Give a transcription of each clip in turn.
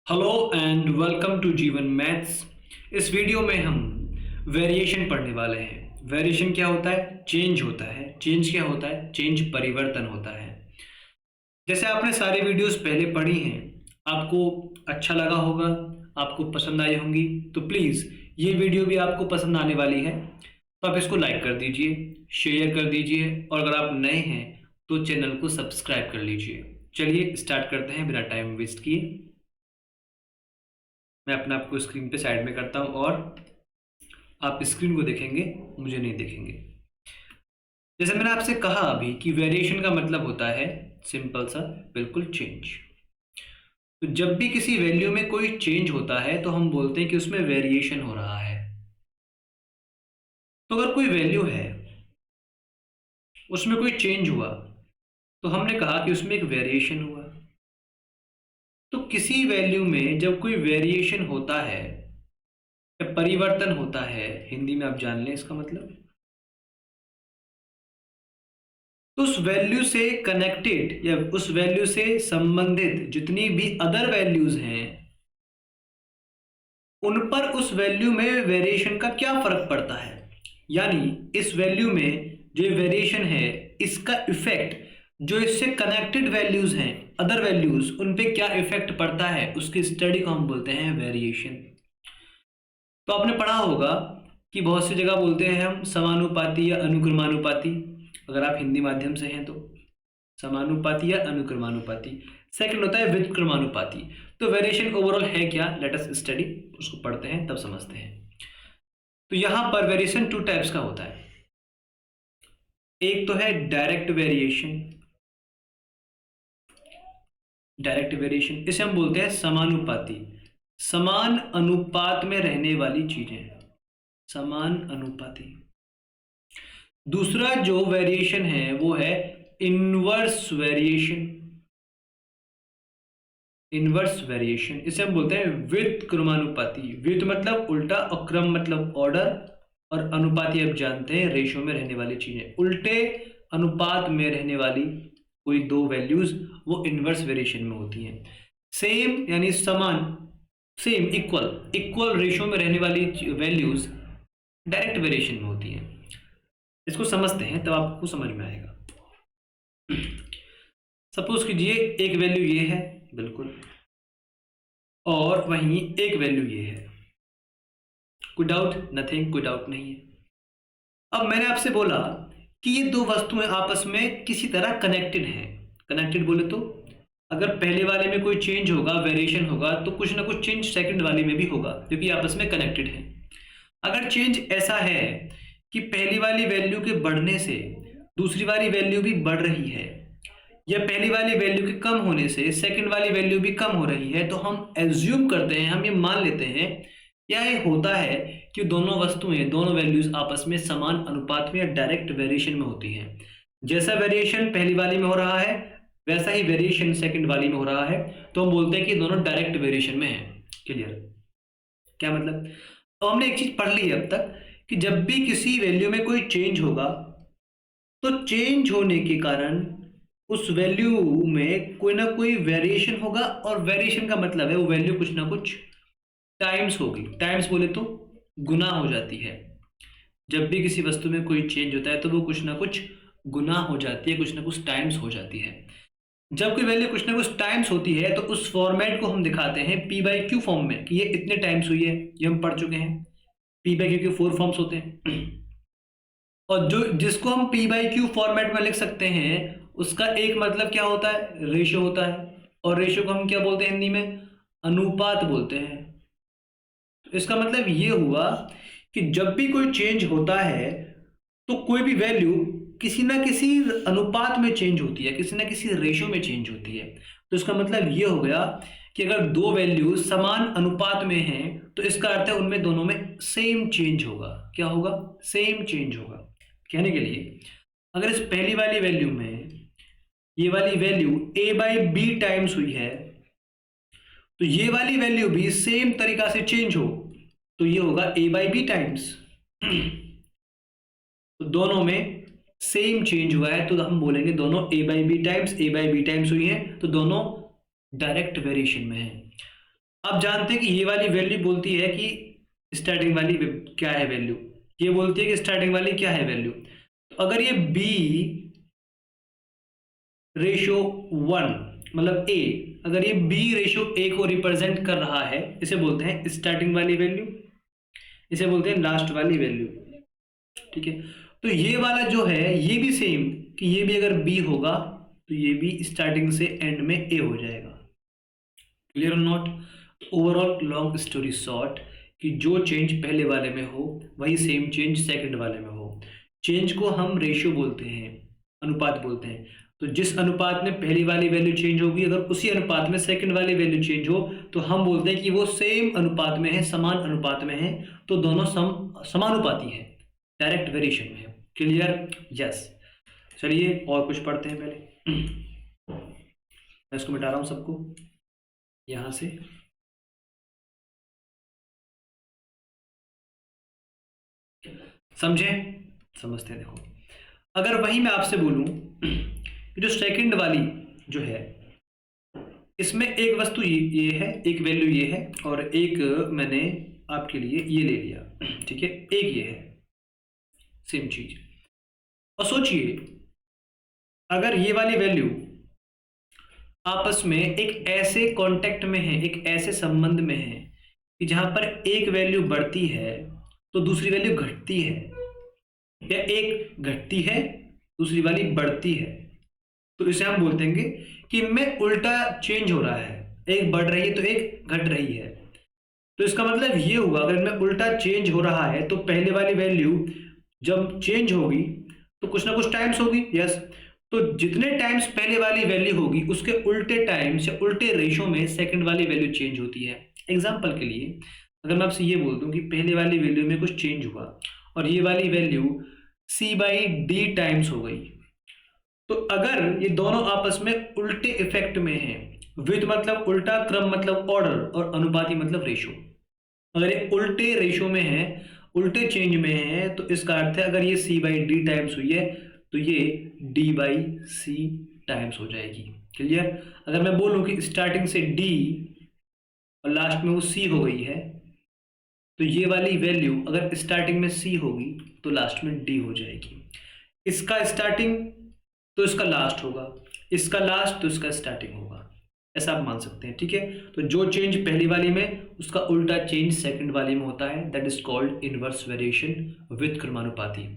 Hello and welcome to जीवन maths. इस video में हम वेरिएशन पढ़ने वाले हैं। वेरिएशन क्या होता है? चेंज होता है। चेंज क्या होता है? चेंज परिवर्तन होता है। जैसे आपने सारी वीडियोस पहले पढ़ी हैं, आपको अच्छा लगा होगा, आपको पसंद आई होंगी, तो प्लीज़ ये वीडियो भी आपको पसंद आने वाली है, तो आप इसको लाइक कर दीजिए, शेयर कर दीजिए, और अगर आप नए हैं तो चैनल को सब्सक्राइब कर लीजिए। चलिए स्टार्ट करते हैं बिना टाइम वेस्ट किए। मैं अपने आप को स्क्रीन पे साइड में करता हूं और आप स्क्रीन को देखेंगे, मुझे नहीं देखेंगे। जैसे मैंने आपसे कहा अभी कि वेरिएशन का मतलब होता है सिंपल सा, बिल्कुल चेंज। तो जब भी किसी वैल्यू में कोई चेंज होता है तो हम बोलते हैं कि उसमें वेरिएशन हो रहा है। तो अगर कोई वैल्यू है, उसमें कोई चेंज हुआ, तो हमने कहा कि उसमें एक वेरिएशन हुआ। तो किसी वैल्यू में जब कोई वेरिएशन होता है या परिवर्तन होता है, हिंदी में आप जान लें इसका मतलब, तो उस वैल्यू से कनेक्टेड या उस वैल्यू से संबंधित जितनी भी अदर वैल्यूज हैं, उन पर उस वैल्यू में वेरिएशन का क्या फर्क पड़ता है। यानी इस वैल्यू में जो वेरिएशन है, इसका इफेक्ट जो इससे कनेक्टेड वैल्यूज हैं, अदर वैल्यूज, उन पे क्या इफेक्ट पड़ता है, उसकी स्टडी को हम बोलते हैं वेरिएशन। तो आपने पढ़ा होगा कि बहुत सी जगह बोलते हैं हम समानुपाती या अनुक्रमानुपाती, अगर आप हिंदी माध्यम से हैं तो समानुपाती या अनुक्रमानुपाती। सेकंड होता है व्युत्क्रमानुपाती। तो वेरिएशन ओवरऑल है क्या, लेट अस स्टडी, उसको पढ़ते हैं तब समझते हैं। तो यहां पर वेरिएशन टू टाइप्स का होता है। एक तो है डायरेक्ट वेरिएशन। डायरेक्ट वेरिएशन इसे हम बोलते हैं समानुपाती, समान अनुपात में रहने वाली चीजें, समान अनुपाती। दूसरा जो वेरिएशन है वो है इनवर्स वेरिएशन। इनवर्स वेरिएशन इसे हम बोलते हैं व्युत्क्रमानुपाती। व्युत मतलब उल्टा और क्रम मतलब ऑर्डर, और अनुपाती आप जानते हैं रेशो में रहने वाली चीजें, उल्टे अनुपात में रहने वाली कोई दो वैल्यूज, वो इनवर्स वेरिएशन में होती हैं। सेम यानी समान, सेम इक्वल, इक्वल रेशो में रहने वाली वैल्यूज डायरेक्ट वेरिएशन में होती हैं। इसको समझते हैं तब आपको समझ में आएगा। सपोज कीजिए एक वैल्यू ये है, बिल्कुल, और वहीं एक वैल्यू ये है। कोई डाउट? नथिंग, कोई डाउट नहीं है। अब मैंने आपसे बोला कि ये दो वस्तुएं आपस में किसी तरह कनेक्टेड हैं। कनेक्टेड बोले तो अगर पहले वाले में कोई चेंज होगा, वेरिएशन होगा, तो कुछ ना कुछ चेंज सेकंड वाले में भी होगा, क्योंकि आपस में कनेक्टेड है। अगर चेंज ऐसा है कि पहली वाली वैल्यू के बढ़ने से दूसरी वाली वैल्यू भी बढ़ रही है, या पहली वाली वैल्यू के कम होने से सेकंड वाली वैल्यू भी कम हो रही है, तो हम एज्यूम करते हैं, हम ये मान लेते हैं, या ये होता है कि दोनों वस्तुएं, दोनों वैल्यूज आपस में समान अनुपात में या डायरेक्ट वेरिएशन में होती हैं। जैसा वेरिएशन पहली वाली में हो रहा है, वैसा ही वेरिएशन सेकंड वाली में हो रहा है, तो हम बोलते हैं कि दोनों डायरेक्ट वेरिएशन में है। क्लियर? क्या मतलब? तो हमने एक चीज पढ़ ली है अब तक कि जब भी किसी वैल्यू में कोई चेंज होगा, तो चेंज होने के कारण उस वैल्यू में कोई ना कोई वेरिएशन होगा, और वेरिएशन का मतलब है वो वैल्यू कुछ ना कुछ टाइम्स होगी। टाइम्स बोले तो गुना हो जाती है। जब भी किसी वस्तु में कोई चेंज होता है तो वो कुछ ना कुछ गुना हो जाती है, कुछ ना कुछ टाइम्स हो जाती है। जब कोई वैल्यू कुछ ना कुछ टाइम्स होती है तो उस फॉर्मेट को हम दिखाते हैं पी बाई क्यू फॉर्म में, कि ये इतने टाइम्स हुई है, ये हम पढ़ चुके हैं। पी बाई क्यू के 4 फॉर्म्स होते हैं, और जो जिसको हम पी बाई क्यू फॉर्मेट में लिख सकते हैं, उसका एक मतलब क्या होता है? रेशियो होता है। और रेशियो को हम क्या बोलते हैं हिंदी में? अनुपात बोलते हैं। तो इसका मतलब ये हुआ कि जब भी कोई चेंज होता है तो कोई भी वैल्यू किसी ना किसी अनुपात में चेंज होती है, किसी ना किसी रेशियो में चेंज होती है। तो इसका मतलब ये हो गया कि अगर दो वैल्यू समान अनुपात में हैं, तो इसका अर्थ है उनमें दोनों में सेम चेंज होगा। क्या होगा? सेम चेंज होगा। कहने के लिए अगर इस पहली वाली वैल्यू में ये वाली value a by B times हुई है, तो ये वाली वैल्यू भी सेम तरीका से चेंज हो, तो ये होगा a बाई बी टाइम्स। तो दोनों में सेम चेंज हुआ है, तो हम बोलेंगे दोनों a बाई बी टाइम्स हुई है, तो दोनों डायरेक्ट वेरिएशन में है। आप जानते हैं कि ये वाली वैल्यू बोलती है कि स्टार्टिंग वाली क्या है वैल्यू, ये बोलती है कि स्टार्टिंग वाली क्या है वैल्यू। तो अगर ये b रेशो 1 मतलब a, अगर ये b रेशो a को रिप्रेजेंट कर रहा है, इसे बोलते हैं स्टार्टिंग वाली वैल्यू, इसे बोलते हैं लास्ट वाली वैल्यू। ठीक है, तो ये वाला जो है ये भी सेम, कि ये भी अगर b होगा तो ये भी स्टार्टिंग से एंड में a हो जाएगा। क्लियर और not? Overall long story short, कि जो चेंज पहले वाले में हो वही सेम चेंज सेकंड वाले में हो। चेंज को हम रेशियो बोलते हैं, अनुपात बोलते हैं। तो जिस अनुपात में पहली वाली वैल्यू चेंज होगी, अगर उसी अनुपात में सेकंड वाली वैल्यू चेंज हो तो हम बोलते हैं कि वो सेम अनुपात में है, समान अनुपात में है, तो दोनों समानुपाती है, डायरेक्ट वेरिएशन में है। क्लियर? यस। चलिए और कुछ पढ़ते हैं पहले। मैं इसको मिटा रहा हूं सबको यहां से। समझे? समझते हैं। देखो, अगर वही मैं आपसे बोलूं कि जो सेकंड वाली जो है इसमें एक वस्तु ये है, एक वैल्यू ये है, और एक मैंने आपके लिए ये ले लिया, ठीक है, एक ये है, सेम चीज। और सोचिए अगर ये वाली वैल्यू आपस में एक ऐसे कांटेक्ट में है, एक ऐसे संबंध में है कि जहां पर एक वैल्यू बढ़ती है तो दूसरी वैल्यू घटती है, या एक घटती है दूसरी वाली बढ़ती है, तो इसे हम बोलते हैं कि इनमें उल्टा चेंज हो रहा है, एक बढ़ रही है तो एक घट रही है। तो इसका मतलब ये हुआ अगर इनमें उल्टा चेंज हो रहा है तो पहले वाली वैल्यू जब चेंज होगी तो कुछ ना कुछ टाइम्स होगी। यस, तो जितने टाइम्स पहले वाली वैल्यू होगी उसके उल्टे टाइम्स या उल्टे रेशो में सेकंड वाली वैल्यू चेंज होती है। एग्जांपल के लिए अगर मैं आपसे ये बोल दूं कि पहले वाली वैल्यू में कुछ चेंज हुआ और ये वाली वैल्यू c/d टाइम्स हो गई, तो अगर ये दोनों आपस में उल्टे इफेक्ट में हैं, विद मतलब उल्टा, क्रम मतलब ऑर्डर, और अनुपाती मतलब रेशो, अगर ये उल्टे रेशो में है, उल्टे चेंज में है, तो इसका अर्थ है अगर ये c/d टाइम्स हुई है तो ये d/c टाइम्स हो जाएगी। क्लियर? अगर मैं बोलूं कि स्टार्टिंग से d और लास्ट में वो c हो गई है, तो ये वाली वैल्यू अगर स्टार्टिंग में c होगी तो लास्ट में d हो जाएगी। इसका स्टार्टिंग तो इसका लास्ट होगा, इसका लास्ट तो इसका स्टार्टिंग होगा, ऐसा आप मान सकते हैं। ठीक है, तो जो चेंज पहली वाली में उसका उल्टा चेंज सेकंड वाली में होता है, that is called inverse variation with क्रमानुपाती।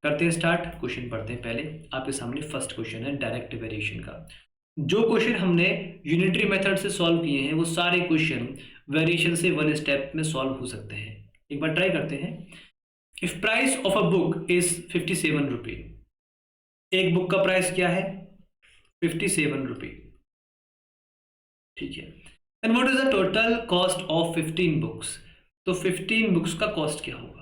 करते हैं स्टार्ट, क्वेश्चन पढ़ते हैं। पहले आपके सामने फर्स्ट क्वेश्चन है डायरेक्ट वेरिएशन का। जो क्वेश्चन हमने यूनिटरी मेथड से सॉल्व किए हैं वो सारे क्वेश्चन वेरिएशन से वन स्टेप में सॉल्व हो सकते हैं। एक बार ट्राई करते हैं। If price of a book is 57 रुपये, एक बुक का प्राइस क्या है? 57 रुपये। ठीक है, and what is the total cost of 15 books, तो 15 बुक्स का कॉस्ट क्या होगा?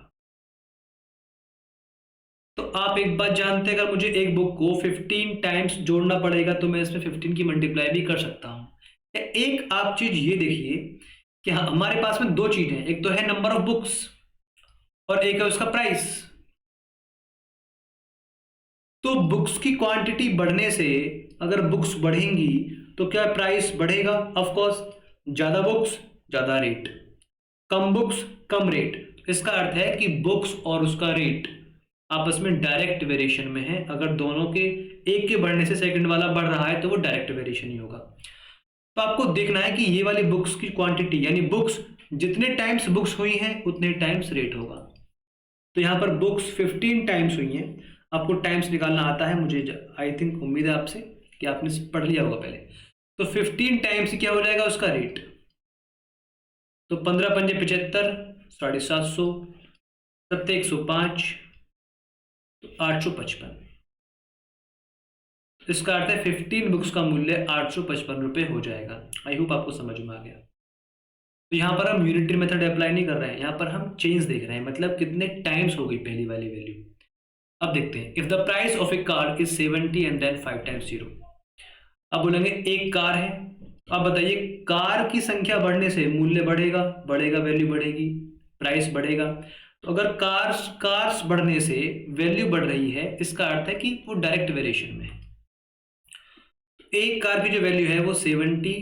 तो आप एक बात जानते हैं, अगर मुझे एक बुक को 15 टाइम्स जोड़ना पड़ेगा तो मैं इसमें 15 की मल्टीप्लाई भी कर सकता हूं। एक आप चीज ये देखिए कि हमारे पास में दो चीजें, एक तो है नंबर ऑफ बुक्स और एक है उसका प्राइस। तो बुक्स की क्वांटिटी बढ़ने से अगर बुक्स बढ़ेंगी तो क्या प्राइस बढ़ेगा? ऑफ कोर्स, ज्यादा बुक्स ज्यादा रेट, कम बुक्स कम रेट। इसका अर्थ है कि बुक्स और उसका रेट आपस में डायरेक्ट वेरिएशन में है। अगर दोनों के एक के बढ़ने से सेकंड वाला बढ़ रहा है तो वो डायरेक्ट वेरिएशन ही होगा। तो आपको देखना है कि ये वाली बुक्स की क्वांटिटी, यानी बुक्स जितने टाइम्स बुक्स हुई हैं उतने टाइम्स रेट होगा। तो यहां पर बुक्स 15 टाइम्स हुई हैं, आपको टाइम्स निकालना आता है, मुझे आई थिंक उम्मीद है आपसे कि आपने पढ़ लिया होगा पहले। तो 15 टाइम्स क्या हो जाएगा उसका रेट, तो 15 पंजे 75, 750, 7 105, तो 855। इसका अर्थ है 15 बुक्स का मूल्य 855 रुपये हो जाएगा। आई होप आपको समझ में आ गया। तो यहाँ पर हम यूनिटरी मेथड अप्लाई नहीं कर रहे हैं, यहाँ पर हम चेंज देख रहे हैं, मतलब कितने टाइम्स हो गई पहली वाली वैल्यू। अब देखते हैं, if the price of a car is 70 and then 5 times 0। अब बोलेंगे एक कार है, अब बताइए कार की संख्या बढ़ने से मूल्य बढ़ेगा, बढ़ेगा, वैल्यू बढ़ेगी, प्राइस बढ़ेगा। तो अगर कार्स बढ़ने से वैल्यू बढ़ रही है, इसका अर्थ है कि वो डायरेक्ट वेरिएशन में है। एक कार की जो वैल्यू है वो 70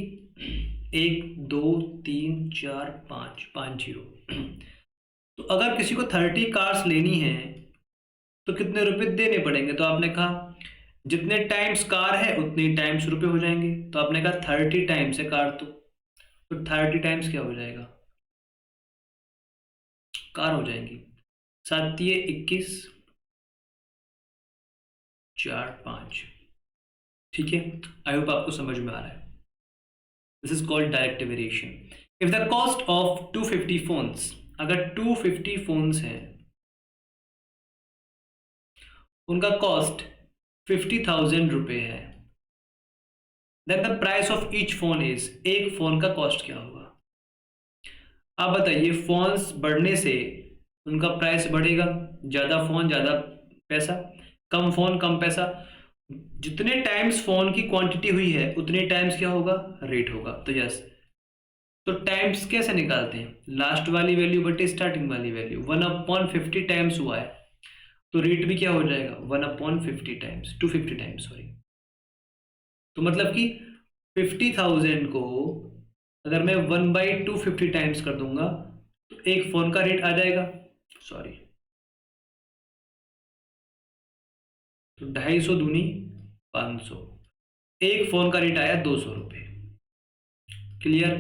1 2 3 4 5 5 जीरो। तो अगर किसी को 30 कार्स लेनी है तो कितने रुपए देने पड़ेंगे? तो आपने कहा जितने टाइम्स कार है उतने टाइम्स रुपए हो जाएंगे। तो आपने कहा 30 टाइम्स है कार, तो 30 टाइम्स क्या हो जाएगा? कार हो जाएंगी। 7 ये 21 4 5। ठीक है, आई होप आपको समझ में आ रहा है। This is called direct variation. If the cost of 250 phones, अगर 250 फोन्स हैं, उनका कॉस्ट 50,000 रुपए है, then the price of each phone is, एक फोन का कॉस्ट क्या होगा? आप बताइए, फोन्स बढ़ने से उनका प्राइस बढ़ेगा, ज़्यादा फोन ज़्यादा पैसा, कम फोन कम पैसा। जितने टाइम्स फोन की क्वांटिटी हुई है उतने टाइम्स क्या होगा? रेट होगा। तो यस, तो टाइम्स कैसे निकालते हैं? लास्ट वाली वैल्यू बटे स्टार्टिंग वाली वैल्यू, 1/50 टाइम्स हुआ है तो रेट भी क्या हो जाएगा? 1/50 टाइम्स, 250 टाइम्स सॉरी। तो मतलब कि 50,000 को अगर मैं 1/250 टाइम्स कर दूंगा तो एक फोन का रेट आ जाएगा, सॉरी, तो 250 दूनी 500, एक फोन का रेट आया 200 रुपये। क्लियर?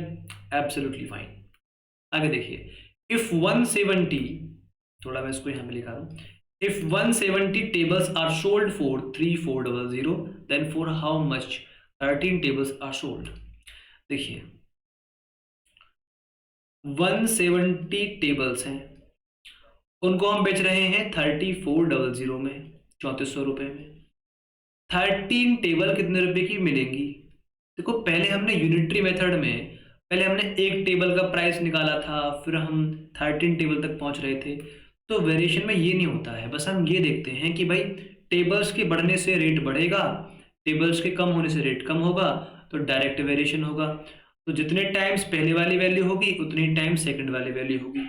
Absolutely fine. आगे देखिए, इफ 170, थोड़ा मैं इसको यहां पे लिखा दूं, if 170 tables are sold for 3400, then for how much 13 tables are sold? देखिए 170 टेबल्स हैं, उनको हम बेच रहे हैं 3400 में, 3400 रुपये में। 13 टेबल कितने रुपए की मिलेंगी? देखो पहले हमने यूनिटरी मेथड में पहले हमने एक टेबल का प्राइस निकाला था, फिर हम 13 टेबल तक पहुंच रहे थे। तो वेरिएशन में ये नहीं होता है, बस हम ये देखते हैं कि भाई टेबल्स के बढ़ने से रेट बढ़ेगा, टेबल्स के कम होने से रेट कम होगा, तो डायरेक्ट वेरिएशन होगा। तो जितने टाइम्स पहले वाली वैल्यू होगी उतनी टाइम्स सेकंड वाली वैल्यू होगी।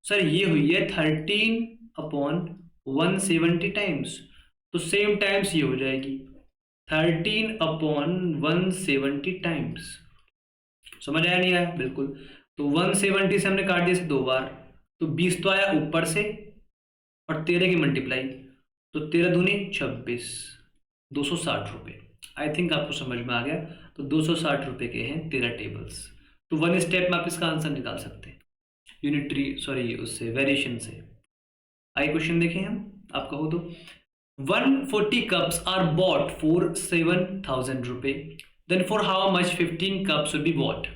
सर ये हुई है 13/170 टाइम्स, तो सेम टाइम्स ये हो जाएगी 13/170 टाइम्स। समझ आया नहीं आया? बिल्कुल। तो 170 से हमने काट दिया से 2 बार, तो 20 तो आया ऊपर से और 13 की मल्टीप्लाई, तो 13 दूनी 26, 260 रुपये। आई थिंक आपको समझ में आ गया। तो 260 रुपये के हैं 13 टेबल्स। तो 1 स्टेप में आप इसका आंसर निकाल सकते हैं यूनिटरी सॉरी उससे वेरिएशन से। आइए क्वेश्चन देखें हम, आप कहो तो 140 cups are bought for 7,000 रुपये, then for how much 15 cups will be bought?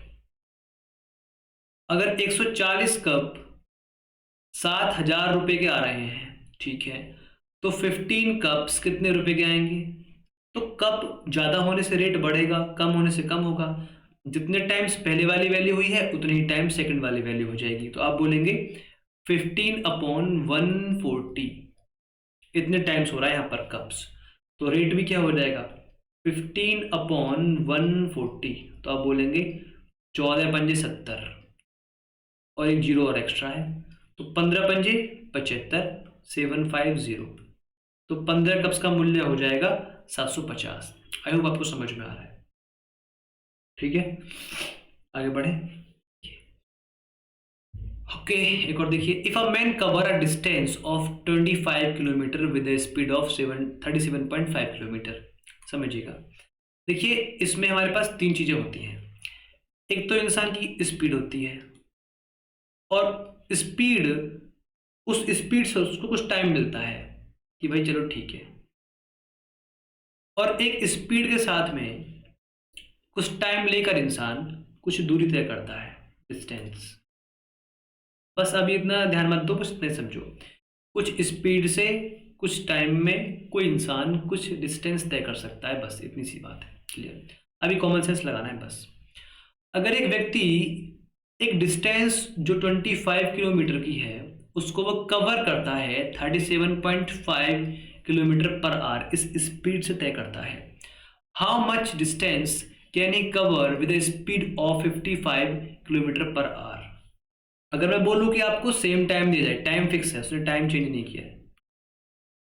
अगर 140 कप 7,000 रुपये के आ रहे हैं, ठीक है, तो 15 कप्स कितने रुपए के आएंगे? तो कप ज़्यादा होने से रेट बढ़ेगा, कम होने से कम होगा। जितने टाइम्स पहले वाली वैल्यू हुई है उतने ही टाइम्स सेकंड वाली वैल्यू हो जाएगी। तो आप बोलेंगे 15/140 इतने टाइम्स हो रहा है यहाँ पर कप्स, तो रेट भी क्या हो जाएगा? 15/140। तो आप बोलेंगे 14 पंजे 70 और एक जीरो और एक्स्ट्रा है, तो 15 पंजे 75, 750। तो 15 कप्स का मूल्य हो जाएगा 750। आई होप आपको समझ में आ रहा है। ठीक है, आगे बढ़े। ओके, एक और देखिए, if a man cover a distance of 25 kilometre with A speed of 37.5 kilometre. समझिएगा, देखिए इसमें हमारे पास 3 चीजें होती हैं। एक तो इंसान की स्पीड होती है, और स्पीड, उस स्पीड से उसको कुछ टाइम मिलता है कि भाई चलो ठीक है, और एक स्पीड के साथ में कुछ टाइम लेकर इंसान कुछ दूरी तय करता है, डिस्टेंस। बस अभी इतना ध्यान मत दो, बस इतने समझो, कुछ स्पीड से कुछ टाइम में कोई इंसान कुछ डिस्टेंस तय कर सकता है, बस इतनी सी बात है। क्लियर? अभी कॉमन सेंस लगाना है बस। अगर एक व्यक्ति एक डिस्टेंस जो 25 किलोमीटर की है उसको वो कवर करता है 37.5 किलोमीटर पर आवर, इस स्पीड से तय करता है, how much distance can he cover with A speed of 55 kilometre per our? अगर मैं बोलूं कि आपको सेम टाइम दिया जाए, टाइम फिक्स है, उसने टाइम चेंज नहीं किया है,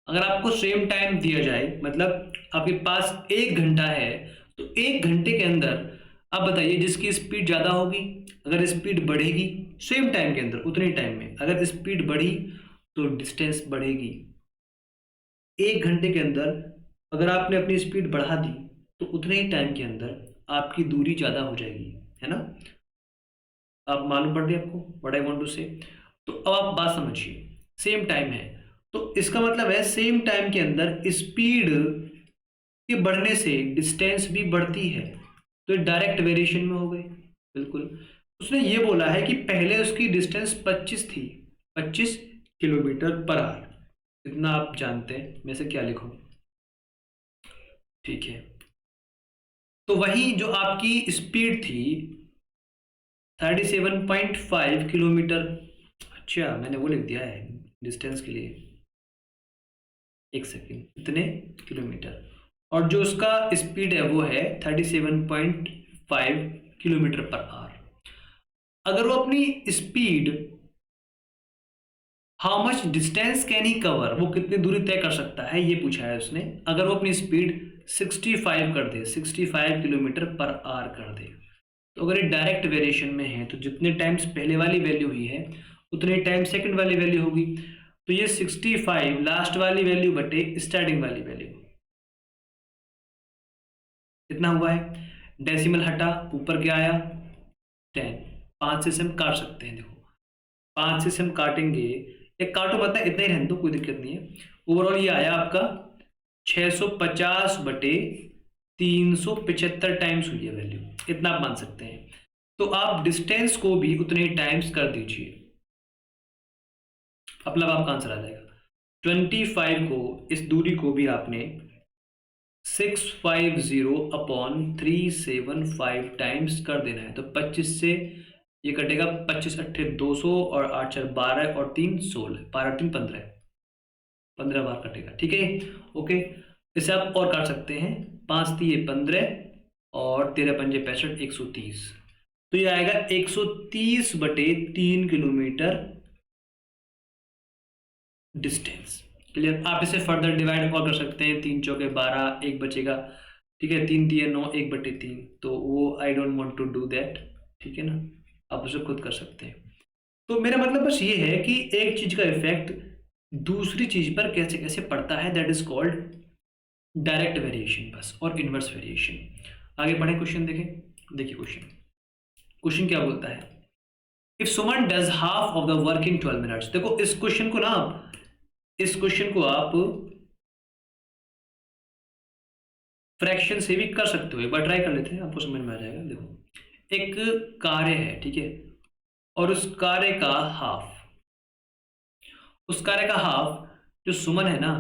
अगर आपको सेम टाइम दिया जाए, मतलब आपके पास 1 घंटा है, तो 1 घंटे के अंदर आप बताइए, जिसकी स्पीड ज़्यादा होगी, अगर स्पीड बढ़ेगी सेम टाइम के अंदर उतने टाइम में, अगर स्पीड बढ़ी तो डिस्टेंस बढ़ेगी। 1 घंटे के अंदर अगर आपने अपनी स्पीड बढ़ा दी तो उतने ही टाइम के अंदर आपकी दूरी ज़्यादा हो जाएगी, है ना। आप मालूम पड़ रही है आपको व्हाट आई वांट टू से। तो अब आप बात समझिए, सेम टाइम है तो इसका मतलब है सेम टाइम के अंदर स्पीड के बढ़ने से डिस्टेंस भी बढ़ती है, तो ये डायरेक्ट वेरिएशन में हो गई। बिल्कुल, उसने ये बोला है कि पहले उसकी डिस्टेंस 25 थी, 25 किलोमीटर पर आवर। इतना आप जानते हैं, मैं से क्या लिखूं, ठीक है। तो वही जो आपकी स्पीड थी 37.5 किलोमीटर, अच्छा मैंने वो लिख दिया है डिस्टेंस के लिए, एक सेकेंड, इतने किलोमीटर, और जो उसका स्पीड है वो है 37.5 किलोमीटर पर आवर। अगर वो अपनी speed, how much distance can he cover, वो कितनी दूरी तय कर सकता है ये पूछा है उसने। अगर वो अपनी स्पीड 65 कर दे, 65 किलोमीटर पर आवर कर दे, तो अगर ये डायरेक्ट वेरिएशन में है तो जितने टाइम्स पहले वाली वैल्यू हुई है उतने टाइम सेकंड वाली वैल्यू होगी। तो ये 65 लास्ट वाली वैल्यू बटे स्टार्टिंग वाली वैल्यू, कितना हुआ है। डेसिमल हटा, ऊपर क्या आया 10, 5 से हम काट सकते हैं। देखो 5 से हम काटेंगे, एक काटो मतलब इतना ही रहने दो, कोई दिक्कत नहीं है। ओवरऑल ये आया आपका 650 बटे 375 टाइम्स हुई है वैल्यू, इतना आप मान सकते हैं। तो आप डिस्टेंस को भी उतने ही टाइम्स कर दीजिए, मतलब आपका आंसर आ जाएगा 25 को, इस दूरी को भी आपने 650 अपॉन 375 टाइम्स कर देना है। तो 25 से ये कटेगा, 25 अट्ठे 200 और 8 4 12 और 3 16, 12 3 15, 15 बार कटेगा, ठीक है। ओके, इसे आप और काट सकते हैं, 5 3 15 और 13 पंजे 65, 130। तो ये आएगा 130 बटे 3 किलोमीटर डिस्टेंस। क्लियर, आप इसे फर्दर डिवाइड और कर सकते हैं, 3 चौके 12, एक बचेगा, ठीक है, 3 3 9, 1/3, तो वो I don't want to do that, ठीक है ना, आप उसे खुद कर सकते हैं। तो मेरा मतलब बस ये है कि एक चीज का इफेक्ट दूसरी चीज पर कैसे कैसे पड़ता है, that is called direct variation बस, और इनवर्स वेरिएशन। आगे बढ़े, क्वेश्चन देखें। देखिए क्वेश्चन, क्वेश्चन क्या बोलता है, if Suman does half of the work in 12 minutes. देखो इस क्वेश्चन को ना आप, इस क्वेश्चन को आप फ्रैक्शन से भी कर सकते हो, एक बार ट्राई कर लेते हैं, आपको समझ में आ जाएगा। देखो एक कार्य है, ठीक है, और उस कार्य का हाफ, उस कार्य का हाफ जो सुमन है ना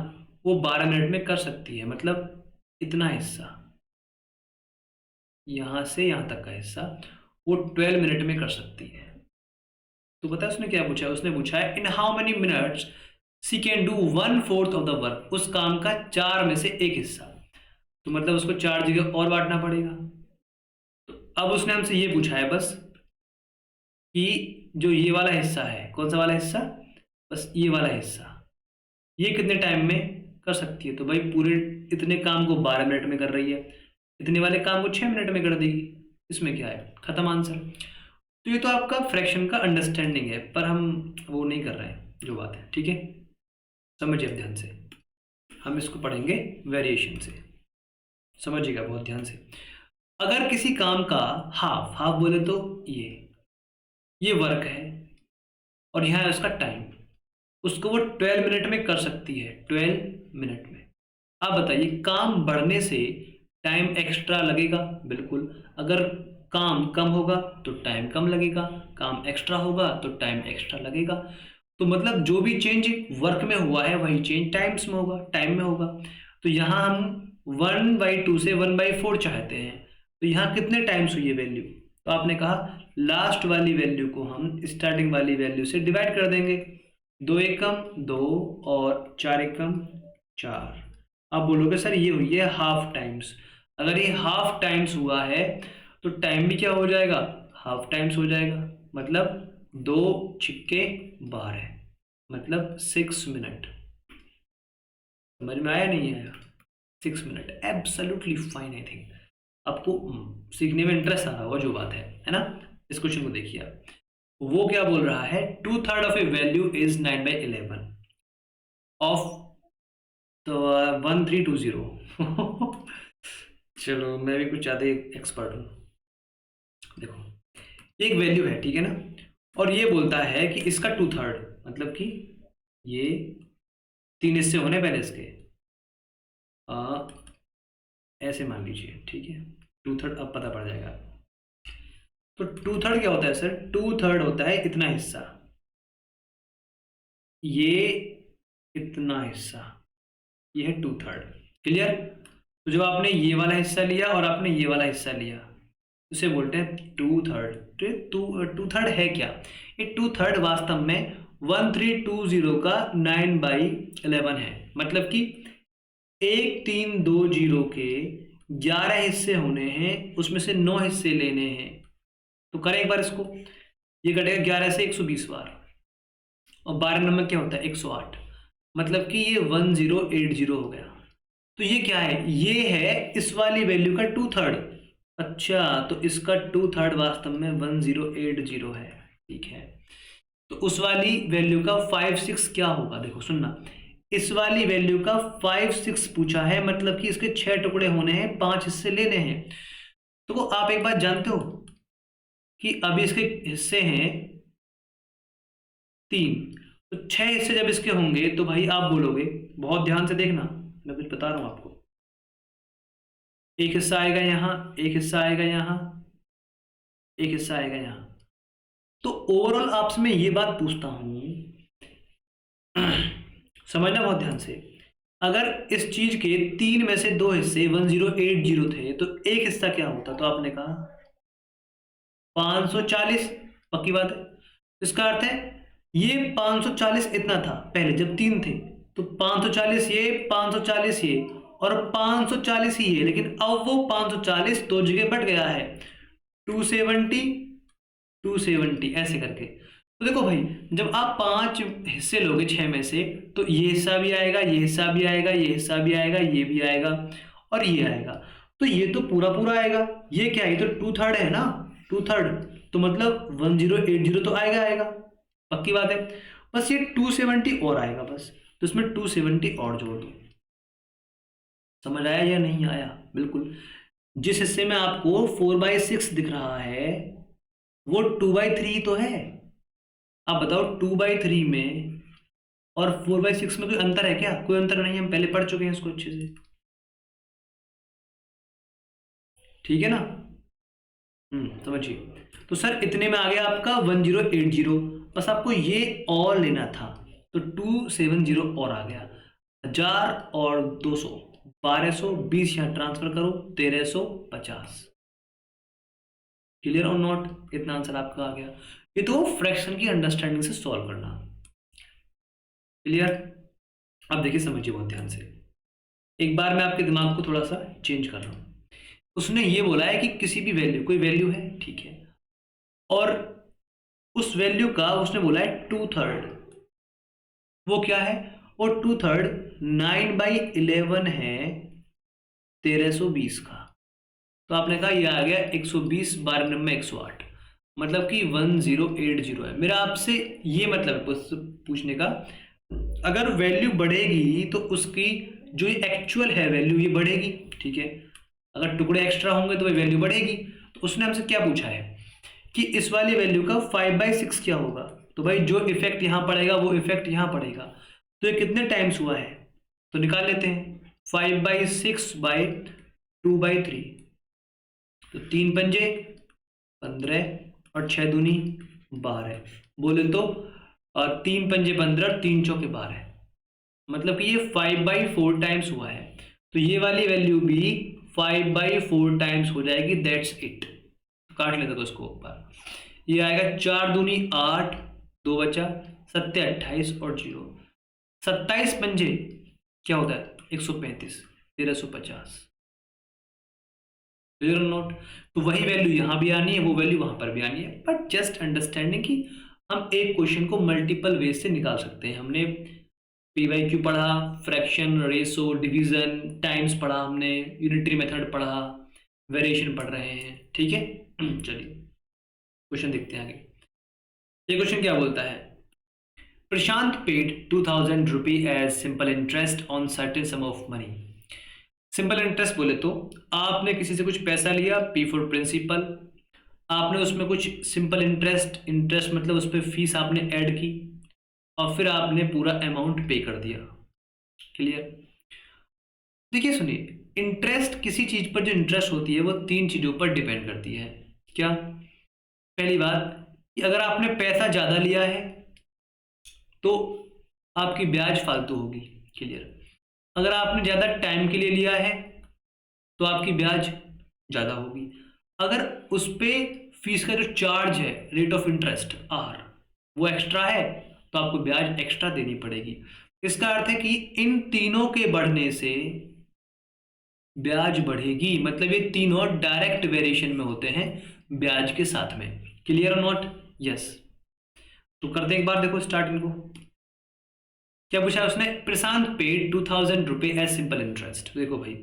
वो 12 मिनट में कर सकती है, मतलब इतना हिस्सा, यहां से यहां तक का हिस्सा वो 12 मिनट में कर सकती है। तो पता है उसने क्या पूछा है, उसने पूछा है in how many minutes C can do 1/4 of the work, उस काम का 4 में से एक हिस्सा, तो मतलब उसको 4 जगह और बांटना पड़ेगा। तो अब उसने हमसे ये पूछा है बस कि जो ये वाला हिस्सा है, कौन सा वाला हिस्सा, बस ये वाला हिस्सा, ये कितने टाइम में कर सकती है। तो भाई पूरे इतने काम को 12 मिनट में कर रही है, इतने वाले काम को 6 मिनट में कर देगी, इसमें क्या है, खत्म आंसर। तो ये तो आपका फ्रैक्शन का अंडरस्टैंडिंग है, पर हम वो नहीं कर रहे हैं जो बात है, ठीक है, समझिए ध्यान से, हम इसको पढ़ेंगे वेरिएशन से, समझिएगा बहुत ध्यान से। अगर किसी काम का हाफ, हाफ बोले तो ये वर्क है और यहाँ है उसका टाइम, उसको वो 12 मिनट में कर सकती है, 12 मिनट में। आप बताइए काम बढ़ने से टाइम एक्स्ट्रा लगेगा, बिल्कुल। अगर काम कम होगा तो टाइम कम लगेगा, काम एक्स्ट्रा होगा तो टाइम एक्स्ट्रा लगेगा। तो मतलब जो भी चेंज वर्क में हुआ है वही चेंज टाइम्स में होगा, टाइम में होगा। तो यहाँ हम 1/2 से 1/4 चाहते हैं, तो यहाँ कितने टाइम्स हुई है वैल्यू, तो आपने कहा लास्ट वाली वैल्यू को हम स्टार्टिंग वाली वैल्यू से डिवाइड कर देंगे, 2 एकम 2 और 4 एकम 4। आप बोलोगे सर ये हुई है हाफ टाइम्स, अगर ये हाफ टाइम्स हुआ है तो टाइम भी क्या हो जाएगा, हाफ टाइम्स हो जाएगा, मतलब 2 छिक्के 12, मतलब 6 मिनट। समझ में आया नहीं आया, 6 minute, absolutely fine I think. आपको सीखने में इंटरेस्ट आ रहा होगा, जो बात है ना। इस क्वेश्चन को देखिए आप, वो क्या बोल रहा है, 2/3 of A value is 9/11 of तो 1320 चलो मैं भी कुछ ज़्यादा एक्सपर्ट हूँ। देखो एक वैल्यू है, ठीक है ना, और ये बोलता है कि इसका 2/3 मतलब कि ये 3 हिस्से होने पहले इसके, ऐसे मान लीजिए, ठीक है। 2/3 अब पता पड़ जाएगा। तो 2/3 क्या होता है सर, 2/3 होता है इतना हिस्सा, ये इतना हिस्सा, ये है 2/3। क्लियर। तो जब आपने ये वाला हिस्सा लिया और आपने ये वाला हिस्सा लिया, उसे बोलते हैं 2/3। तो 2/3 है क्या, ये 2/3 वास्तव में 1320 का 9/11 है। मतलब कि 1320 के 11 हिस्से होने हैं, उसमें से 9 हिस्से लेने हैं। तो करें एक बार इसको, ये कटेगा 11 से 120 बार, और 12 नंबर क्या होता है 108, मतलब कि ये 1080 हो गया। तो ये क्या है, ये है इस वाली वैल्यू का 2/3। अच्छा, तो इसका 2/3 वास्तव में 1080 है, ठीक है। तो उस वाली वैल्यू का 5/6 क्या होगा, देखो सुनना, इस वाली वैल्यू का 5/6 पूछा है, मतलब कि इसके 6 टुकड़े होने हैं, 5 हिस्से लेने हैं। तो आप एक बात जानते हो कि अभी इसके हिस्से हैं 3, तो 6 हिस्से जब इसके होंगे तो भाई आप बोलोगे, बहुत ध्यान से देखना, मैं कुछ बता रहा हूं आपको, एक हिस्सा आएगा यहाँ, एक हिस्सा आएगा यहाँ, एक हिस्सा आएगा यहाँ। तो ओवरऑल आपसे मैं ये बात पूछता हूं, समझना बहुत ध्यान से, अगर इस चीज के 3 में से 2 हिस्से 1080 थे तो एक हिस्सा क्या होता, तो आपने कहा 540, पक्की बात है। इसका अर्थ है ये 540 इतना था पहले जब 3 थे, तो 540 ये, 540 ये, और 540 ही है, लेकिन अब वो 540 दो जगह बढ़ गया है, 270 270 ऐसे करके। तो देखो भाई, जब आप 5 हिस्से लोगे 6 में से, तो ये हिस्सा भी आएगा, ये हिस्सा भी आएगा, ये हिस्सा भी आएगा, ये भी आएगा, और ये आएगा। तो ये तो पूरा पूरा आएगा। ये क्या है, ये तो 2/3 है ना, 2/3, तो मतलब 1080 तो आएगा आएगा, पक्की बात है। बस ये 270 और आएगा बस, तो इसमें 270 और जोड़ दो। समझ आया या नहीं आया? बिल्कुल। जिस हिस्से में आपको 4/6 दिख रहा है वो 2/3 तो है। आप बताओ 2/3 में और 4/6 में कोई अंतर है क्या? कोई अंतर नहीं, हम पहले पढ़ चुके हैं इसको अच्छे से, ठीक है ना। समझिए। तो सर इतने में आ गया आपका 1080, बस आपको ये और लेना था, तो 270 और आ गया, 1000 और 200, 1220 यहाँ ट्रांसफर करो, 1350। क्लियर और नॉट? इतना आंसर आपका आ गया। ये तो फ्रैक्शन की अंडरस्टैंडिंग से सॉल्व करना। क्लियर? अब देखिए, समझिए बहुत ध्यान से, एक बार मैं आपके दिमाग को थोड़ा सा चेंज कर रहा हूं। उसने ये बोला है कि किसी भी वैल्यू, कोई वैल्यू है, ठीक है, और उस वैल्यू का उसने बोला है 2/3, वो क्या है, वो 2/3 9/11 है 1320 का। तो आपने कहा ये आ गया 120, 12 में 108, मतलब कि 1080 है। मेरा आपसे ये मतलब पूछने का, अगर वैल्यू बढ़ेगी तो उसकी जो एक्चुअल है वैल्यू ये बढ़ेगी, ठीक है। अगर टुकड़े एक्स्ट्रा होंगे तो वैल्यू बढ़ेगी। तो उसने हमसे क्या पूछा है कि इस वाली वैल्यू का 5/6 क्या होगा। तो भाई जो इफेक्ट यहां पड़ेगा वो इफेक्ट यहां पड़ेगा, तो ये कितने टाइम्स हुआ है, तो निकाल लेते हैं। 5/6/2/3, तो 3 पंजे 15 और 6 दूनी 12, बोले तो 3 पंजे 15 और 3 चौके 12, मतलब कि ये 5/4 टाइम्स हुआ है। तो ये वाली वैल्यू भी 5/4 टाइम्स हो जाएगी, दैट्स इट। काट लेते तो इसको ऊपर, ये आएगा 4 दूनी 8, 2 बचा, 7 28 और 0, 27 पंजे क्या होता है 135, 1350। क्लियर और नॉट? तो वही वैल्यू यहां भी आनी है, वो वैल्यू वहां पर भी आनी है, बट जस्ट अंडरस्टैंडिंग कि हम एक क्वेश्चन को मल्टीपल वे से निकाल सकते हैं। हमने PYQ पढ़ा, फ्रैक्शन, रेशो, डिवीजन, टाइम्स पढ़ा, हमने यूनिटरी मेथड पढ़ा, वेरिएशन पढ़ रहे हैं, ठीक है। चलिए क्वेश्चन देखते हैं आगे। ये क्वेश्चन क्या बोलता है, Prashant paid 2000 rupee as simple interest on certain sum of money. Simple interest बोले तो आपने किसी से कुछ पैसा लिया, पी फॉर प्रिंसिपल, आपने उसमें कुछ सिंपल इंटरेस्ट मतलब उस पर फीस आपने ऐड की और फिर आपने पूरा अमाउंट पे कर दिया। क्लियर। देखिए सुनिए, इंटरेस्ट किसी चीज पर जो इंटरेस्ट होती है वो 3 चीजों पर डिपेंड करती है। क्या? पहली बात कि अगर आपने पैसा ज्यादा लिया है तो आपकी ब्याज फालतू होगी। क्लियर। अगर आपने ज्यादा टाइम के लिए लिया है तो आपकी ब्याज ज्यादा होगी। अगर उस पे फीस का जो चार्ज है, रेट ऑफ इंटरेस्ट आर, वो एक्स्ट्रा है तो आपको ब्याज एक्स्ट्रा देनी पड़ेगी। इसका अर्थ है कि इन तीनों के बढ़ने से ब्याज बढ़ेगी, मतलब ये तीनों डायरेक्ट वेरिएशन में होते हैं ब्याज के साथ में। क्लियर और नॉट? यस। तो करते हैं एक बार, देखो स्टार्ट इनको। क्या पूछा उसने, प्रशांत पेड 2000 रुपए एज सिंपल इंटरेस्ट। देखो भाई,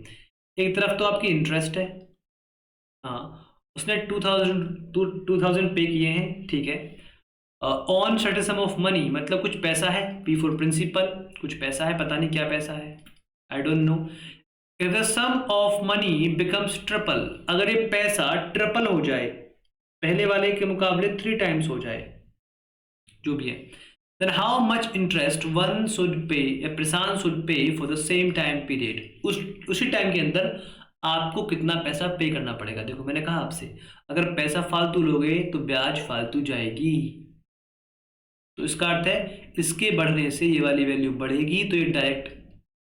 एक तरफ तो आपकी इंटरेस्ट है, हाँ, उसने 2000 पे किए हैं, ठीक है। On certain sum of money, मतलब कुछ पैसा है, पी फॉर प्रिंसिपल, कुछ पैसा है, पता नहीं क्या पैसा है, I don't know. If the sum of money becomes triple, अगर ये पैसा ट्रिपल हो जाए, पहले वाले के मुकाबले 3 टाइम्स हो जाए, जो भी है, then how much interest one should pay, या प्रशांत should pay for the same time period, उसी टाइम के अंदर आपको कितना पैसा पे करना पड़ेगा। देखो मैंने कहा आपसे, अगर पैसा फालतू लोगे तो ब्याज फालतू जाएगी, तो इसका अर्थ है इसके बढ़ने से ये वाली वैल्यू बढ़ेगी, तो ये डायरेक्ट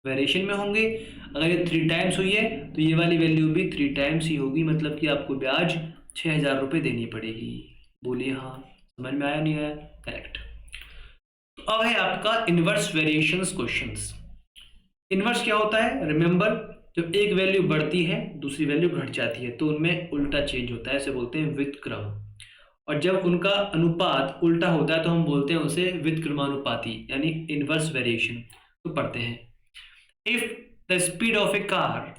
वेरिएशन में होंगे। अगर ये 3 टाइम्स हुई है तो ये वाली वैल्यू भी 3 टाइम्स ही होगी, मतलब कि आपको ब्याज 6000 रुपये देनी पड़ेगी। बोलिए हाँ, समझ में आया नहीं आया? करेक्ट। अब है आपका इनवर्स वेरिएशंस क्वेश्चंस। इनवर्स क्या होता है? रिमेंबर, जब एक वैल्यू बढ़ती है दूसरी वैल्यू घट जाती है तो उनमें उल्टा चेंज होता है, ऐसे बोलते हैं व्युत्क्रम। और जब उनका अनुपात उल्टा होता है तो हम बोलते हैं उसे व्युत्क्रमानुपाती, यानी इनवर्स वेरिएशन। तो पढ़ते हैं, if the speed of a car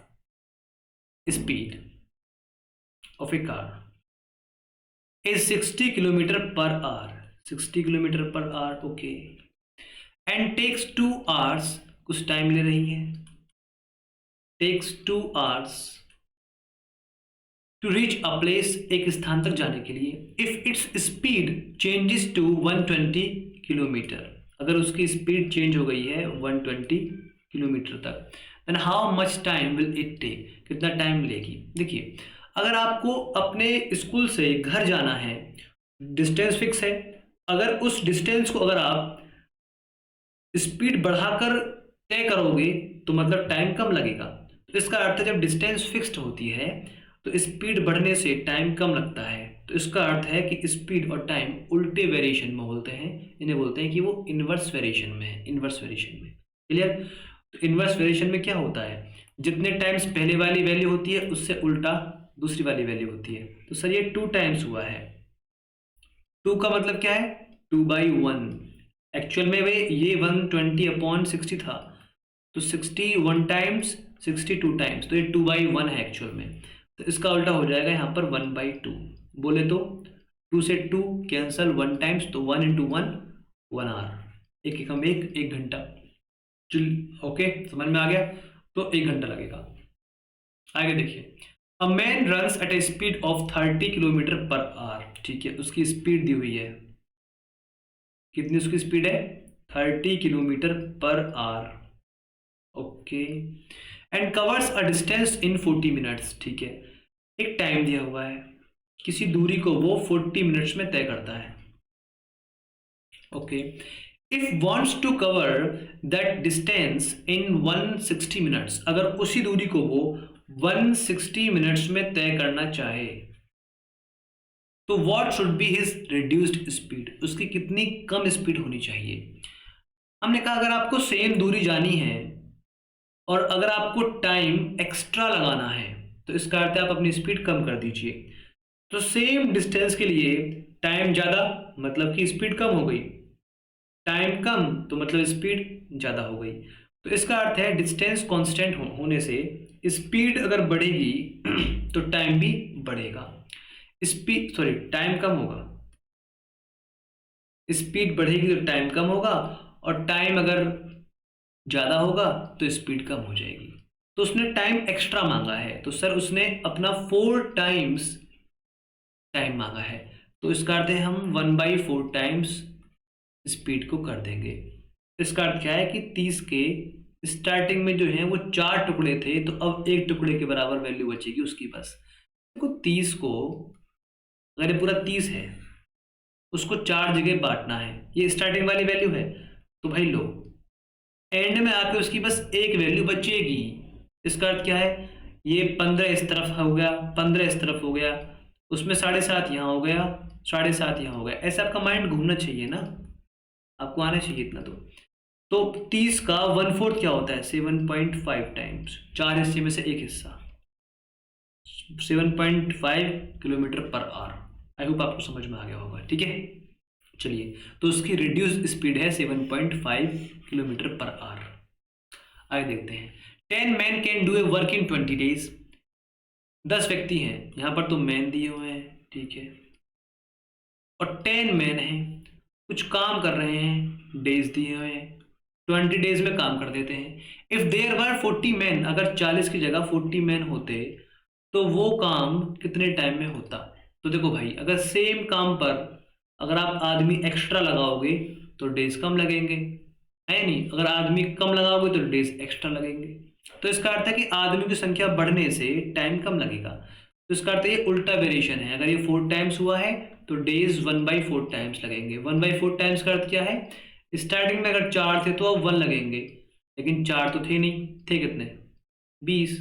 is 60 kilometre per hour, 60 kilometre per hour, okay, and takes 2 hours, कुछ टाइम ले रही है, takes 2 hours to reach a place, एक स्थान तक जाने के लिए। If its speed changes to 120 kilometre, अगर उसकी स्पीड चेंज हो गई है 120 किलोमीटर तक, then how much time will it take, कितना टाइम लेगी। देखिए, अगर आपको अपने स्कूल से घर जाना है, डिस्टेंस फिक्स है, अगर उस डिस्टेंस को अगर आप स्पीड बढ़ाकर तय करोगे तो मतलब टाइम कम लगेगा। तो इसका अर्थ है जब डिस्टेंस फिक्स्ड होती है तो स्पीड बढ़ने से टाइम कम लगता है, तो इसका अर्थ है कि स्पीड और टाइम उल्टे वेरिएशन में होते हैं, इन्हें बोलते हैं कि वो इनवर्स वेरिएशन में है, इनवर्स वेरिएशन में। क्लियर? तो इनवर्स वेरिएशन में क्या होता है, जितने टाइम्स पहले वाली वैल्यू होती है उससे उल्टा दूसरी वाली वैल्यू होती है। तो सर ये 2 टाइम्स हुआ है, 2 का मतलब क्या है, 2/1। एक्चुअल में वे ये 120/60 था, तो 61 टाइम्स 62 टाइम्स, तो ये 2/1 है एक्चुअल में। तो इसका उल्टा हो जाएगा यहाँ पर 1/2। बोले तो 2 से 2 कैंसल, 1 टाइम्स, तो 1 × 1 1 आवर, एक एकम एक घंटा। ओके, समझ में आ गया? तो 1 घंटा लगेगा। आगे देखिए, a man runs at A speed of 30 kilometre per our, ठीक है, उसकी स्पीड दी हुई है, कितनी उसकी स्पीड है, 30 kilometre per hour, okay, and covers a distance in 40 minutes, ठीक है, एक टाइम दिया हुआ है, किसी दूरी को वो 40 मिनट्स में तय करता है, okay. If wants to cover that distance in 160 minutes, अगर उसी दूरी को वो 160 मिनट्स में तय करना चाहे तो what should be his reduced speed, उसकी कितनी कम स्पीड होनी चाहिए। हमने कहा अगर आपको सेम दूरी जानी है और अगर आपको टाइम एक्स्ट्रा लगाना है तो इसका अर्थ है आप अपनी स्पीड कम कर दीजिए। तो सेम डिस्टेंस के लिए टाइम ज़्यादा मतलब कि स्पीड कम हो गई, टाइम कम तो मतलब स्पीड ज़्यादा हो गई। तो इसका अर्थ है डिस्टेंस कांस्टेंट होने से स्पीड अगर बढ़ेगी तो टाइम भी बढ़ेगा। टाइम कम होगा, स्पीड बढ़ेगी तो टाइम कम होगा, और टाइम अगर ज़्यादा होगा तो स्पीड कम हो जाएगी। तो उसने टाइम एक्स्ट्रा मांगा है, तो सर उसने अपना 4 टाइम्स टाइम मांगा है, तो इसका अर्थ है हम 1/4 टाइम्स स्पीड को कर देंगे। इसका अर्थ क्या है कि 30 के स्टार्टिंग में जो है वो 4 टुकड़े थे, तो अब 1 टुकड़े के बराबर वैल्यू बचेगी उसकी बस। देखो 30 को, अगर ये पूरा 30 है, उसको 4 जगह बांटना है, ये स्टार्टिंग वाली वैल्यू है, तो भाई लो एंड में आके उसकी बस एक वैल्यू बचेगी। इसका अर्थ क्या है, ये 15 इस तरफ हो गया, 15 इस तरफ हो गया, उसमें 7.5 यहाँ हो गया, 7.5 यहाँ हो गया। ऐसे आपका माइंड घूमना चाहिए ना, आपको आना चाहिए इतना। तो 30 का 1/4 क्या होता है, 7.5 टाइम्स, 4 हिस्से में से एक हिस्सा, 7.5 kilometre per our. I hope आपको समझ में आ गया होगा, ठीक है। चलिए, तो उसकी रिड्यूस स्पीड है 7.5 किलोमीटर पर आवर। आगे देखते हैं, 10 man can do a work in 20 days. 10 व्यक्ति हैं, यहाँ पर तो मैन दिए हुए हैं, ठीक है, और 10 मैन हैं, कुछ काम कर रहे हैं, डेज दिए हुए हैं, 20 डेज में काम कर देते हैं। इफ देयर वर 40 मैन, अगर 40 की जगह 40 मैन होते तो वो काम कितने टाइम में होता। तो देखो भाई, अगर सेम काम पर अगर आप आदमी एक्स्ट्रा लगाओगे तो डेज कम लगेंगे, है नहीं, अगर आदमी कम लगाओगे तो डेज एक्स्ट्रा लगेंगे। तो इसका अर्थ है कि आदमी की संख्या बढ़ने से टाइम कम लगेगा। तो इसका अर्थ है ये उल्टा वेरिएशन है, अगर ये 4 टाइम्स हुआ है तो डेज 1/4 टाइम्स लगेंगे। 1/4 टाइम्स का अर्थ क्या है, स्टार्टिंग में अगर 4 थे तो अब 1 लगेंगे, लेकिन 4 तो थे नहीं, थे कितने, 20,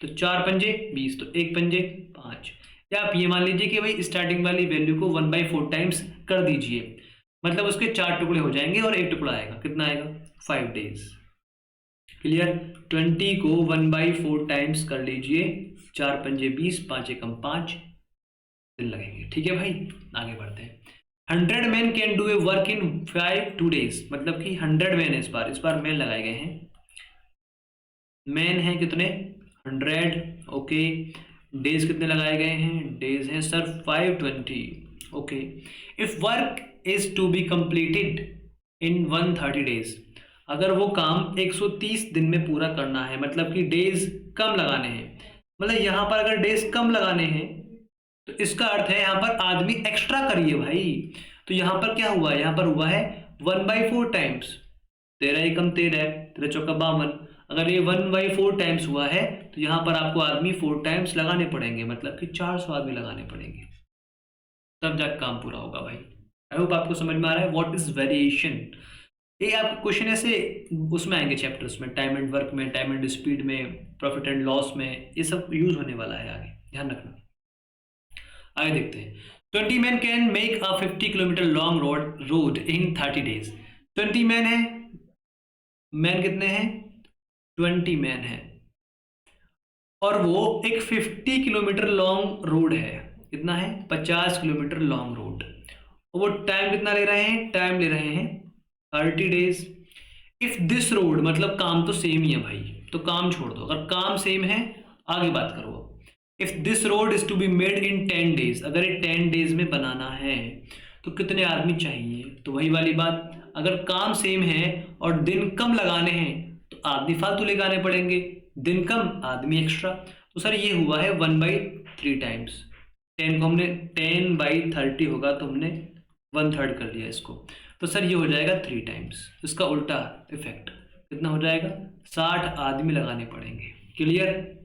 तो 4 पंजे 20, तो 1 पंजे 5। या आप ये मान लीजिए कि भाई स्टार्टिंग वाली वैल्यू को 1/4 टाइम्स कर दीजिए, मतलब उसके 4 टुकड़े हो जाएंगे और 1 टुकड़ा आएगा, कितना आएगा, 5 डेज। क्लियर, 20 को 1/4 टाइम्स कर लीजिए, 4 पंजे 20, 5 एकम 5 दिन लगेंगे, ठीक है भाई। आगे बढ़ते हैं, 100 man can do a work in 2 days, मतलब कि 100 मैन इस बार मैन लगाए गए हैं, मैन है कितने 100, ओके। डेज कितने लगाए गए हैं, डेज हैं sir 520, okay. If work is to be completed in 130 days, अगर वो काम 130 दिन में पूरा करना है, मतलब कि डेज कम लगाने हैं, मतलब यहाँ पर अगर डेज कम लगाने हैं तो इसका अर्थ है यहाँ पर आदमी एक्स्ट्रा करिए भाई। तो यहाँ पर क्या हुआ है, यहाँ पर हुआ है 1/4 टाइम्स, 13 एकम 13, 13 चौका 52। अगर ये 1/4 टाइम्स हुआ है तो यहाँ पर आपको आदमी 4 टाइम्स लगाने पड़ेंगे, मतलब कि 400 आदमी लगाने पड़ेंगे, तब जाकर काम पूरा होगा भाई। आई होप आपको समझ में आ रहा है व्हाट इज वेरिएशन। ये आप क्वेश्चन ऐसे उसमें आएंगे चैप्टर्स में, टाइम एंड वर्क में, टाइम एंड स्पीड में, प्रॉफिट एंड लॉस में, ये सब यूज होने वाला है आगे, ध्यान रखना। आगे देखते हैं, 20 man can make a 50 kilometre long road in 30 days. 20 man है, मैन कितने हैं, 20 मैन है, और वो एक 50 किलोमीटर लॉन्ग रोड है, कितना है 50 किलोमीटर लॉन्ग रोड, और वो टाइम कितना ले रहे हैं, टाइम ले रहे हैं 30 डेज। इफ दिस रोड, मतलब काम तो सेम ही है भाई, तो काम छोड़ दो, अगर काम सेम है आगे बात करो। If this road is to be made in 10 days, अगर ये 10 डेज में बनाना है तो कितने आदमी चाहिए, तो वही वाली बात, अगर काम सेम है और दिन कम लगाने हैं तो आदमी फालतू लगाने पड़ेंगे, दिन कम आदमी एक्स्ट्रा। तो सर ये हुआ है 1/3 टाइम्स, 10 को हमने 10/30 होगा तो हमने 1/3 कर लिया इसको, तो सर ये हो जाएगा 3 टाइम्स। इसका उल्टा इफेक्ट कितना हो जाएगा, 60 आदमी लगाने पड़ेंगे। क्लियर,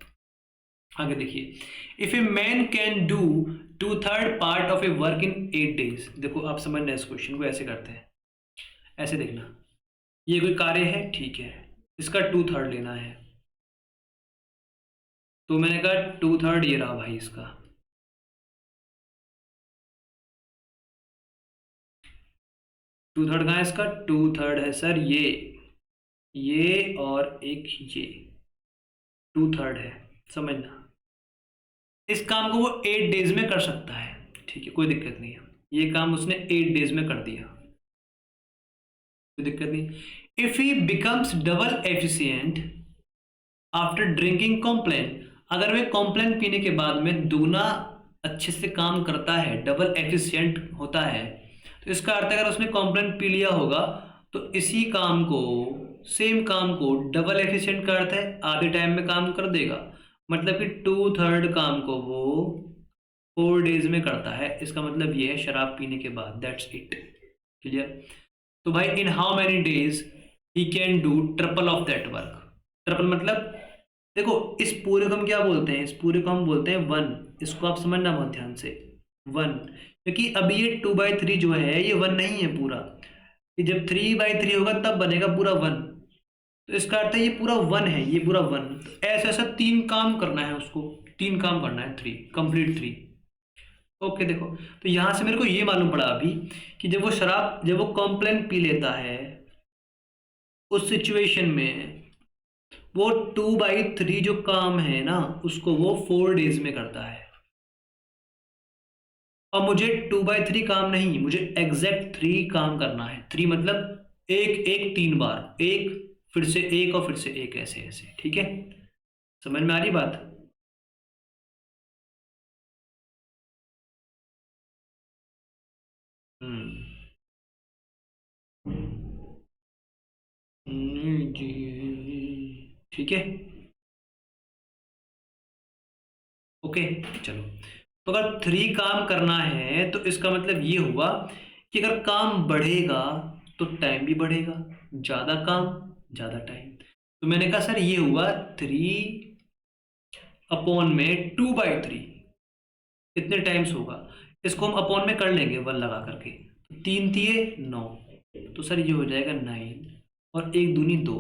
आगे देखिए, if a man can do 2/3 part of A work in 8 days. देखो आप समझना इस क्वेश्चन को, ऐसे करते हैं, ऐसे देखना, ये कोई कार्य है, ठीक है, इसका 2/3 लेना है, तो मैंने कहा 2/3 ये रहा भाई, इसका 2/3 कहाँ है, इसका 2/3 है सर ये और एक ये 2/3 है, समझना। इस काम को वो 8 डेज में कर सकता है, ठीक है, कोई दिक्कत नहीं है, ये काम उसने 8 डेज में कर दिया, कोई दिक्कत नहीं। If he becomes double efficient after drinking Complan, अगर वह कॉम्प्लेन पीने के बाद में दुगना अच्छे से काम करता है, डबल एफिशिएंट होता है, तो इसका अर्थ है अगर उसने कॉम्प्लेन पी लिया होगा तो इसी काम को, सेम काम को डबल एफिशिएंट का अर्थ है आधे टाइम में काम कर देगा, मतलब कि 2/3 काम को वो 4 डेज में करता है। इसका मतलब ये है शराब पीने के बाद। That's it. क्लियर? तो भाई इन how many days he can do triple of that work. Triple मतलब देखो इस पूरे को हम क्या बोलते हैं, इस पूरे को हम बोलते हैं 1। इसको आप समझना बहुत ध्यान से, 1, क्योंकि अभी ये 2/3 जो है ये 1 नहीं है पूरा, कि जब 3/3 होगा तब बनेगा पूरा 1। तो इसका अर्थ है ये पूरा 1 है, ये पूरा 1। तो ऐसा ऐसा 3 काम करना है उसको, 3 काम करना है, 3 कंप्लीट 3। ओके देखो, तो यहां से मेरे को ये मालूम पड़ा अभी कि जब वो कॉम्प्लेन पी लेता है उस सिचुएशन में वो 2/3 जो काम है ना उसको वो 4 डेज में करता है। और मुझे 2/3 काम नहीं, मुझे एग्जैक्ट 3 काम करना है। 3 मतलब एक एक 3 बार, एक फिर से एक और फिर से एक, ऐसे ऐसे। ठीक है, समझ में आ रही बात? जी ठीक है, ओके चलो। तो अगर 3 काम करना है तो इसका मतलब ये हुआ कि अगर काम बढ़ेगा तो टाइम भी बढ़ेगा, ज़्यादा काम ज़्यादा टाइम। तो मैंने कहा सर ये हुआ 3/2/3 कितने टाइम्स होगा, इसको हम अपॉन में कर लेंगे 1 लगा करके। 3 तिये 9, तो सर ये हो जाएगा 9 और 1 दूनी 2,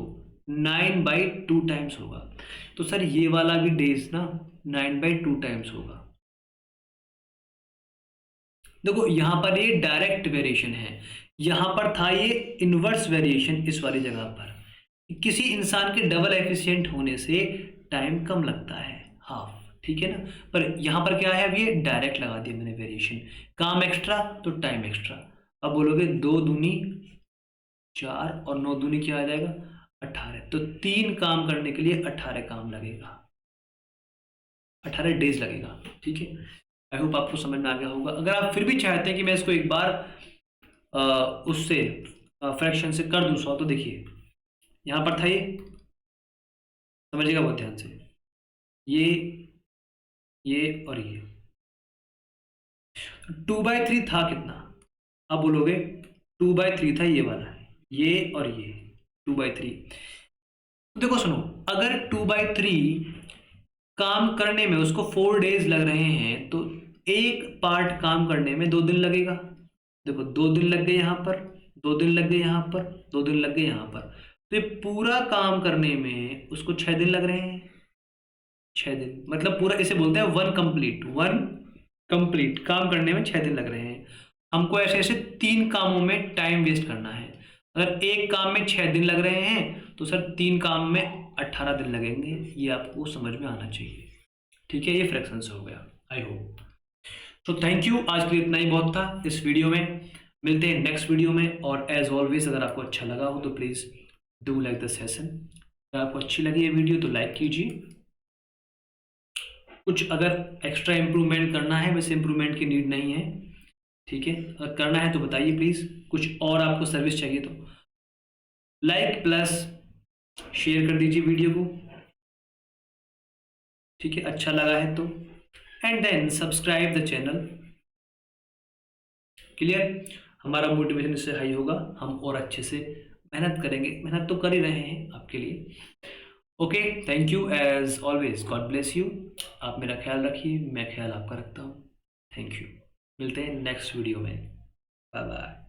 9/2 टाइम्स होगा। तो सर ये वाला भी डेज ना 9/2 टाइम्स होगा। देखो यहां पर ये डायरेक्ट वेरिएशन है, यहां पर था ये इनवर्स वेरिएशन इस वाली जगह पर। किसी इंसान के डबल एफिशिएंट होने से टाइम कम लगता है, हाफ। ठीक है ना, पर यहां पर क्या है, अब ये डायरेक्ट लगा दिया मैंने वेरिएशन, काम एक्स्ट्रा तो टाइम एक्स्ट्रा। अब बोलोगे 2 दूनी 4 और 9 दूनी क्या आ जाएगा 18, तो 3 काम करने के लिए 18 काम लगेगा, 18 डेज लगेगा। ठीक है, आई होप आपको समझ में आ गया होगा। अगर आप फिर भी चाहते हैं कि मैं इसको एक बार उससे फ्रैक्शन से कर दूँ 100, तो देखिए यहाँ पर था ये, समझिएगा बहुत ध्यान से, ये और ये 2/3 था कितना, अब बोलोगे 2/3 था ये वाला, ये और ये 2/3। तो देखो सुनो, अगर 2/3 काम करने में उसको 4 डेज लग रहे हैं तो एक पार्ट काम करने में 2 दिन लगेगा। देखो 2 दिन लग गए यहाँ पर, 2 दिन लग गए यहाँ पर, 2 दिन लग गए यहाँ पर, तो ये पूरा काम करने में उसको 6 दिन लग रहे हैं। 6 दिन मतलब पूरा, इसे बोलते हैं 1 कंप्लीट काम करने में 6 दिन लग रहे हैं। हमको ऐसे ऐसे 3 कामों में टाइम वेस्ट करना है। अगर एक काम में 6 दिन लग रहे हैं तो सर 3 काम में 18 दिन लगेंगे, ये आपको समझ में आना चाहिए। ठीक है, ये फ्रैक्शन से हो गया, आई होप। तो थैंक यू, आज के लिए इतना ही बहुत था इस वीडियो में। मिलते हैं नेक्स्ट वीडियो में, और एज ऑलवेज अगर आपको अच्छा लगा हो तो please do like the session. अगर आपको अच्छी लगी ये वीडियो तो लाइक कीजिए। कुछ अगर एक्स्ट्रा इम्प्रूवमेंट करना है, वैसे इम्प्रूवमेंट की नीड नहीं है। ठीक है, अगर करना है तो बताइए प्लीज़, कुछ और आपको सर्विस चाहिए तो लाइक प्लस शेयर कर दीजिए वीडियो को। ठीक है, अच्छा लगा है तो, and then subscribe the channel. Clear? हमारा मोटिवेशन इससे हाई होगा, हम और अच्छे से मेहनत करेंगे, मेहनत तो कर ही रहे हैं आपके लिए। Okay, thank you as always, God bless you. आप मेरा ख्याल रखिए, मैं ख्याल आपका रखता हूँ। थैंक यू, मिलते हैं नेक्स्ट वीडियो में, बाय बाय।